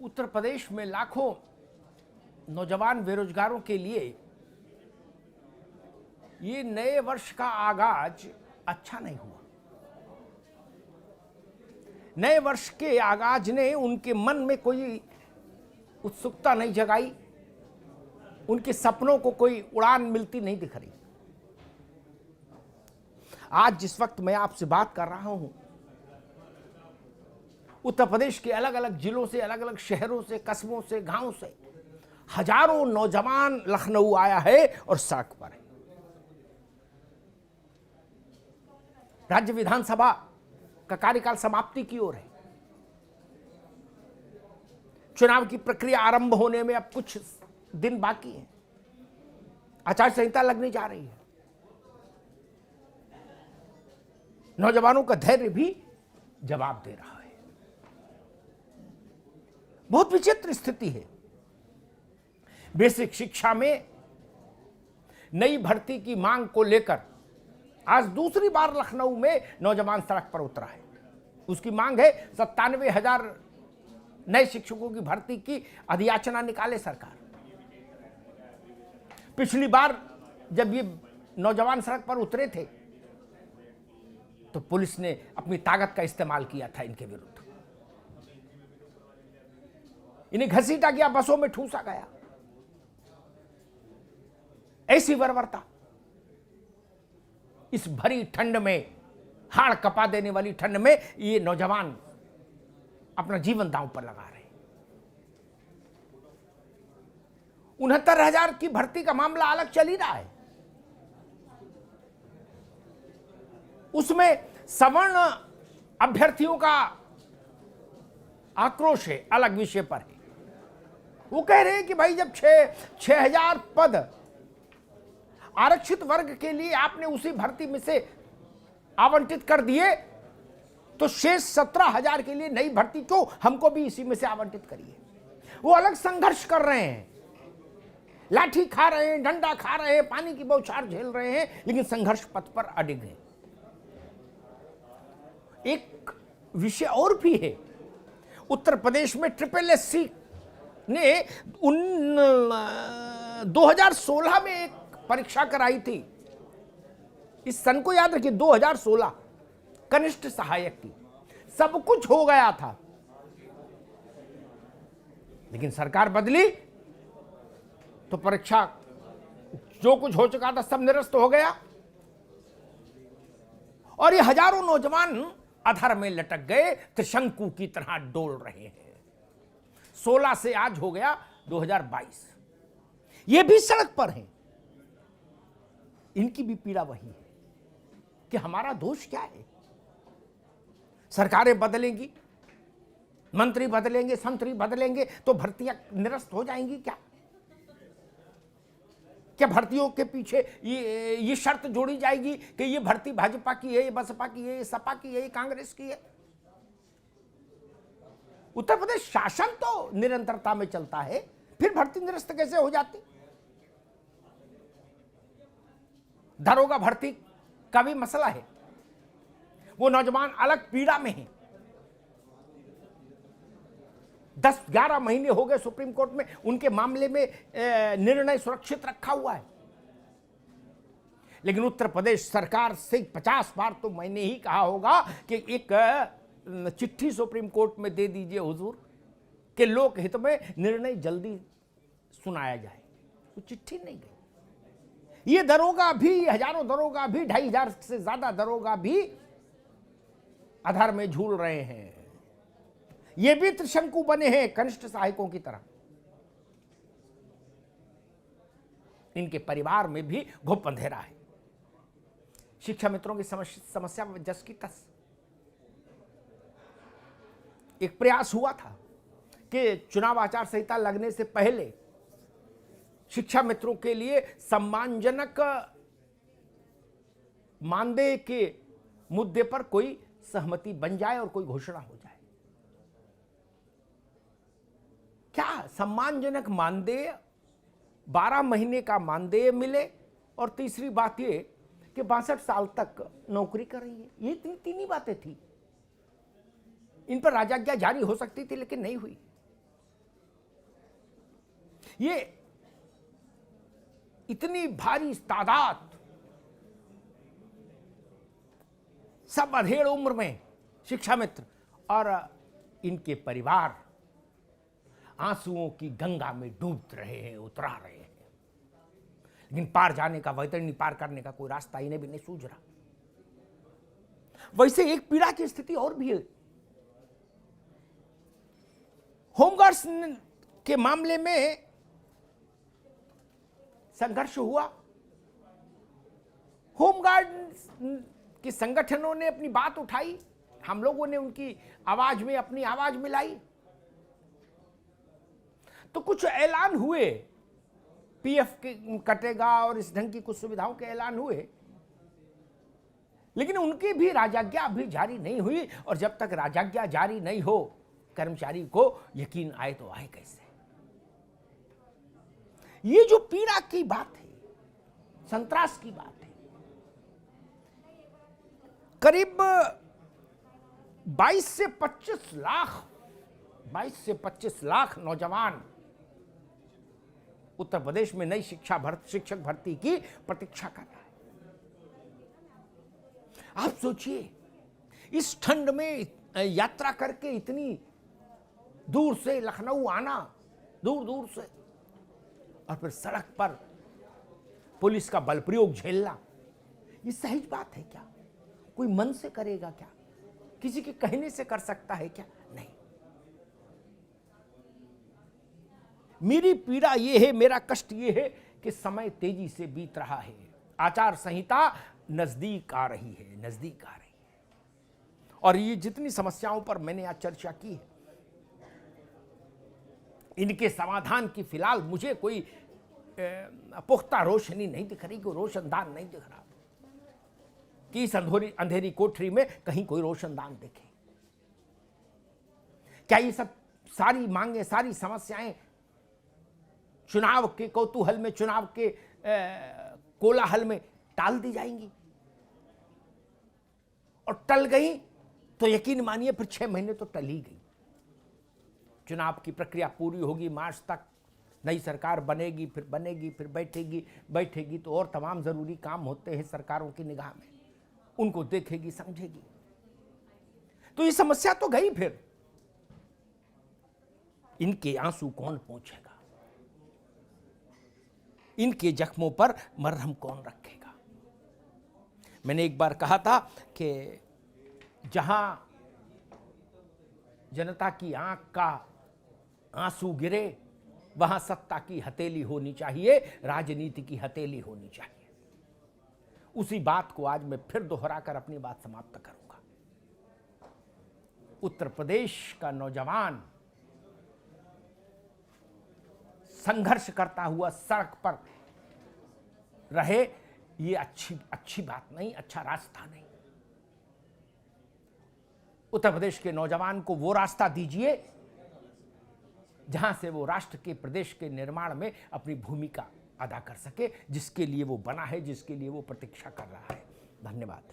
उत्तर प्रदेश में लाखों नौजवान बेरोजगारों के लिए ये नए वर्ष का आगाज अच्छा नहीं हुआ। नए वर्ष के आगाज ने उनके मन में कोई उत्सुकता नहीं जगाई, उनके सपनों को कोई उड़ान मिलती नहीं दिख रही। आज जिस वक्त मैं आपसे बात कर रहा हूं, उत्तर प्रदेश के अलग अलग जिलों से, अलग अलग शहरों से, कस्बों से, गांवों से हजारों नौजवान लखनऊ आया है और सड़क पर है। राज्य विधानसभा का कार्यकाल समाप्ति की ओर है। चुनाव की प्रक्रिया आरंभ होने में अब कुछ दिन बाकी है। आचार संहिता लगने जा रही है। नौजवानों का धैर्य भी जवाब दे रहा है। बहुत विचित्र स्थिति है। बेसिक शिक्षा में नई भर्ती की मांग को लेकर आज दूसरी बार लखनऊ में नौजवान सड़क पर उतरा है। उसकी मांग है 97,000 नए शिक्षकों की भर्ती की अधियाचना निकाले सरकार। पिछली बार जब ये नौजवान सड़क पर उतरे थे तो पुलिस ने अपनी ताकत का इस्तेमाल किया था इनके विरुद्ध। इन्हें घसीटा गया, बसों में ठूसा गया। ऐसी बर्बरता इस भरी ठंड में, हाड़ कपा देने वाली ठंड में ये नौजवान अपना जीवन दांव पर लगा रहे हैं। 69,000 की भर्ती का मामला अलग चल ही रहा है। उसमें सवर्ण अभ्यर्थियों का आक्रोश है, अलग विषय पर है। वो कह रहे हैं कि भाई जब 6,000 पद आरक्षित वर्ग के लिए आपने उसी भर्ती में से आवंटित कर दिए तो शेष 17,000 के लिए नई भर्ती क्यों हमको भी इसी में से आवंटित करिए। वो अलग संघर्ष कर रहे हैं, लाठी खा रहे हैं, डंडा खा रहे हैं, पानी की बौछार झेल रहे हैं, लेकिन संघर्ष पथ पर अडिग हैं। एक विषय और भी है। उत्तर प्रदेश में SSSC ने 2016 में एक परीक्षा कराई थी। इस सन को याद रखिए, 2016 कनिष्ठ सहायक की। सब कुछ हो गया था, लेकिन सरकार बदली तो परीक्षा, जो कुछ हो चुका था सब निरस्त हो गया और ये हजारों नौजवान अधर में लटक गए, त्रिशंकु की तरह डोल रहे हैं। 16 से आज हो गया 2022। ये भी सड़क पर हैं। इनकी भी पीड़ा वही है कि हमारा दोष क्या है। सरकारें बदलेंगी, मंत्री बदलेंगे, संतरी बदलेंगे तो भर्तियां निरस्त हो जाएंगी क्या? क्या भर्तियों के पीछे ये शर्त जोड़ी जाएगी कि ये भर्ती भाजपा की है, ये बसपा की है, ये सपा की है, ये कांग्रेस की है? उत्तर प्रदेश शासन तो निरंतरता में चलता है, फिर भर्ती निरस्त कैसे हो जाती? दरोगा भर्ती का भी मसला है। वो नौजवान अलग पीड़ा में हैं। 10-11 महीने हो गए सुप्रीम कोर्ट में उनके मामले में निर्णय सुरक्षित रखा हुआ है, लेकिन उत्तर प्रदेश सरकार से 50 बार तो मैंने ही कहा होगा कि एक चिट्ठी सुप्रीम कोर्ट में दे दीजिए हुजूर कि लोकहित में निर्णय जल्दी सुनाया जाए। वो चिट्ठी नहीं गई। ये दरोगा भी, हजारों दरोगा भी, 2,500 से ज्यादा दरोगा भी आधार में झूल रहे हैं। ये भी त्रिशंकु बने हैं कनिष्ठ सहायकों की तरह। इनके परिवार में भी घुप अंधेरा है। शिक्षा मित्रों की समस्या जस की तस। एक प्रयास हुआ था कि चुनाव आचार संहिता लगने से पहले शिक्षा मित्रों के लिए सम्मानजनक मानदेय के मुद्दे पर कोई सहमति बन जाए और कोई घोषणा हो जाए। क्या सम्मानजनक मानदेय, 12 महीने का मानदेय मिले और तीसरी बात ये कि 62 साल तक नौकरी कर रही है। ये तीन ही बातें थी। इन पर राजाज्ञा जारी हो सकती थी, लेकिन नहीं हुई। ये इतनी भारी तादाद, सब अधेड़ उम्र में शिक्षा मित्र और इनके परिवार आंसुओं की गंगा में डूब रहे हैं, उतरा रहे हैं, लेकिन पार जाने का, वैतरणी पार करने का कोई रास्ता इन्हें भी नहीं सूझ रहा। वैसे एक पीड़ा की स्थिति और भी है। होमगार्ड्स के मामले में संघर्ष हुआ। होमगार्ड के संगठनों ने अपनी बात उठाई, हम लोगों ने उनकी आवाज में अपनी आवाज मिलाई, तो कुछ ऐलान हुए, पीएफ कटेगा और इस ढंग की कुछ सुविधाओं के ऐलान हुए, लेकिन उनकी भी राजाज्ञा अभी जारी नहीं हुई। और जब तक राजाज्ञा जारी नहीं हो, कर्मचारी को यकीन आए तो आए कैसे। ये जो पीड़ा की बात है, संत्रास की बात है, करीब 22 से 25 लाख नौजवान उत्तर प्रदेश में नई शिक्षक भर्ती की प्रतीक्षा कर रहा है। आप सोचिए, इस ठंड में यात्रा करके इतनी दूर से लखनऊ आना, दूर दूर से, और फिर सड़क पर पुलिस का बल प्रयोग झेलना, ये सहज बात है क्या? कोई मन से करेगा क्या? किसी के कहने से कर सकता है क्या? नहीं। मेरी पीड़ा ये है, मेरा कष्ट ये है कि समय तेजी से बीत रहा है, आचार संहिता नजदीक आ रही है, नजदीक आ रही है। और ये जितनी समस्याओं पर मैंने आज चर्चा की है, इनके समाधान की फिलहाल मुझे कोई पुख्ता रोशनी नहीं दिख रही, कोई रोशनदान नहीं दिख रहा कि इस अंधेरी कोठरी में कहीं कोई रोशनदान दिखे। क्या ये सब सारी मांगे, सारी समस्याएं चुनाव के कौतूहल में, चुनाव के कोलाहल में टाल दी जाएंगी? और टल गई तो यकीन मानिए फिर 6 महीने तो टल ही गई। चुनाव की प्रक्रिया पूरी होगी, मार्च तक नई सरकार बनेगी, फिर बैठेगी तो और तमाम जरूरी काम होते हैं सरकारों की निगाह में, उनको देखेगी, समझेगी। तो ये समस्या तो गई, फिर इनके आंसू कौन पोंछेगा? इनके जख्मों पर मरहम कौन रखेगा? मैंने एक बार कहा था कि जहां जनता की आंख का आंसू गिरे, वहां सत्ता की हथेली होनी चाहिए, राजनीति की हथेली होनी चाहिए। उसी बात को आज मैं फिर दोहराकर अपनी बात समाप्त करूंगा। उत्तर प्रदेश का नौजवान संघर्ष करता हुआ सड़क पर रहे, ये अच्छी बात नहीं, अच्छा रास्ता नहीं। उत्तर प्रदेश के नौजवान को वो रास्ता दीजिए जहां से वो राष्ट्र के, प्रदेश के निर्माण में अपनी भूमिका अदा कर सके, जिसके लिए वो बना है, जिसके लिए वो प्रतीक्षा कर रहा है। धन्यवाद।